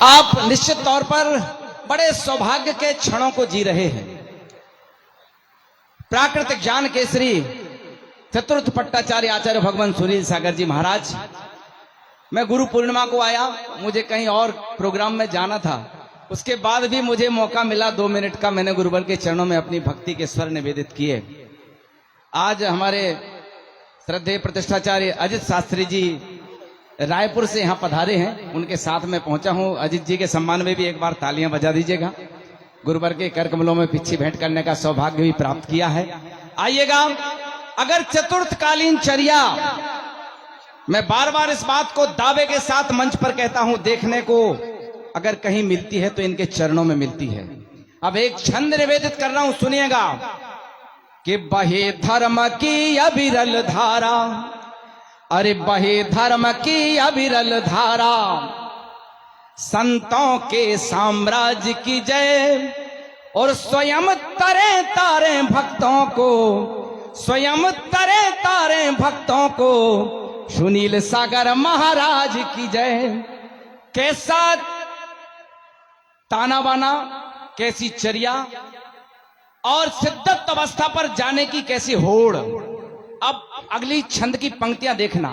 आप निश्चित तौर पर बड़े सौभाग्य के क्षणों को जी रहे हैं। प्राकृतिक ज्ञान केसरी चतुर्थ पट्टाचार्य आचार्य भगवान सुनील सागर जी महाराज, मैं गुरु पूर्णिमा को आया, मुझे कहीं और प्रोग्राम में जाना था, उसके बाद भी मुझे मौका मिला 2 मिनट का, मैंने गुरुवर के चरणों में अपनी भक्ति के स्वर निवेदित किए। आज हमारे श्रद्धेय प्रतिष्ठाचार्य अजित शास्त्री जी रायपुर से यहाँ पधारे हैं, उनके साथ में पहुंचा हूं। अजित जी के सम्मान में भी एक बार तालियां बजा दीजिएगा। गुरुवर के कर कमलों में पिछी भेंट करने का सौभाग्य भी प्राप्त किया है। आइएगा, अगर चतुर्थकालीन चर्या, मैं बार बार इस बात को दावे के साथ मंच पर कहता हूं, देखने को अगर कहीं मिलती है तो इनके चरणों में मिलती है। अब एक छंद निवेदित कर रहा हूं, सुनिएगा कि बहे धर्म की अविरल धारा, अरे बहे धर्म की अविरल धारा, संतों के साम्राज्य की जय, और स्वयं तरे तारे भक्तों को, स्वयं तरे तारे भक्तों को, सुनील सागर महाराज की जय। कैसा ताना बाना, कैसी चर्या और सिद्धत अवस्था पर जाने की कैसी होड़। अब अगली छंद की पंक्तियां देखना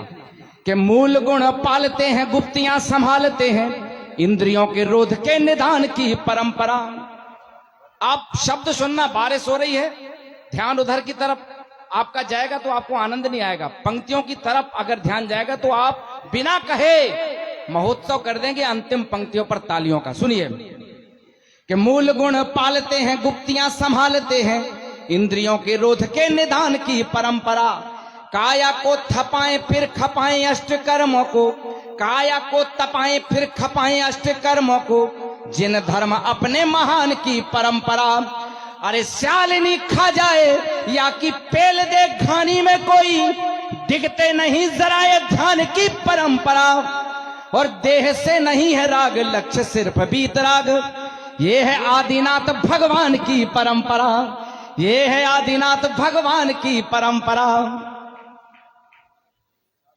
कि मूल गुण पालते हैं, गुप्तियां संभालते हैं, इंद्रियों के रोध के निदान की परंपरा। आप शब्द सुनना, बारिश हो रही है, ध्यान उधर की तरफ आपका जाएगा तो आपको आनंद नहीं आएगा। पंक्तियों की तरफ अगर ध्यान जाएगा तो आप बिना कहे महोत्सव कर देंगे अंतिम पंक्तियों पर तालियों का। सुनिए कि मूल गुण पालते हैं, गुप्तियां संभालते हैं, इंद्रियों के रोध के निदान की परंपरा। काया को थपाएं फिर खपाएं अष्ट कर्मों को, काया को तपाएं फिर खपाएं अष्ट कर्मों को, जिन धर्म अपने महान की परंपरा। अरे शालिनी खा जाए या कि पेल दे घानी में कोई, डिगते नहीं जरा ये ध्यान की परंपरा। और देह से नहीं है राग, लक्ष्य सिर्फ बीतराग, ये है आदिनाथ भगवान की परंपरा, ये है आदिनाथ भगवान की परंपरा।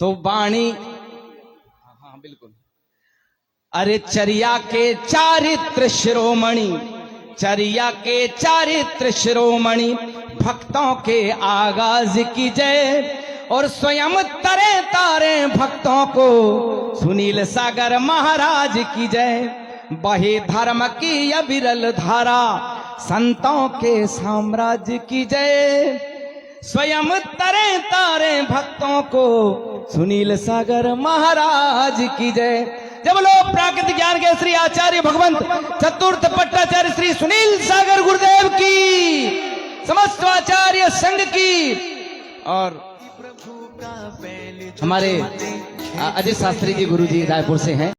तो वाणी, हाँ बिल्कुल, अरे चर्या के चारित्र शिरोमणि, चर्या के चारित्र शिरोमणि, भक्तों के आगाज की जय, और स्वयं तरे तारे भक्तों को, सुनील सागर महाराज की जय। बहे धर्म की अविरल धारा, संतों के साम्राज्य की जय, स्वयं तरे तारे भक्तों को, सुनील सागर महाराज की जय। जब लोग प्राकृतिक ज्ञान के श्री आचार्य भगवंत चतुर्थ पट्टाचार्य श्री सुनील सागर गुरुदेव की, समस्त आचार्य संघ की, और हमारे अजित शास्त्री जी गुरु जी रायपुर से हैं।